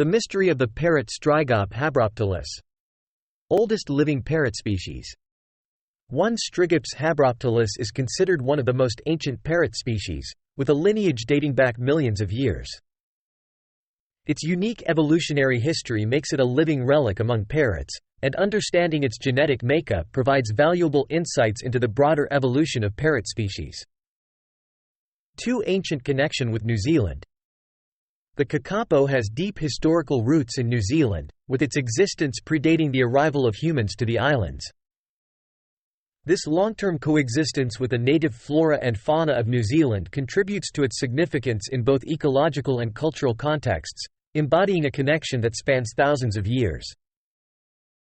The mystery of the parrot Strygop habroptilus. Oldest living parrot species. 1. Strygops habroptilus is considered one of the most ancient parrot species, with a lineage dating back millions of years. Its unique evolutionary history makes it a living relic among parrots, and understanding its genetic makeup provides valuable insights into the broader evolution of parrot species. 2. Ancient connection with New Zealand. The kakapo has deep historical roots in New Zealand, with its existence predating the arrival of humans to the islands. This long-term coexistence with the native flora and fauna of New Zealand contributes to its significance in both ecological and cultural contexts, embodying a connection that spans thousands of years.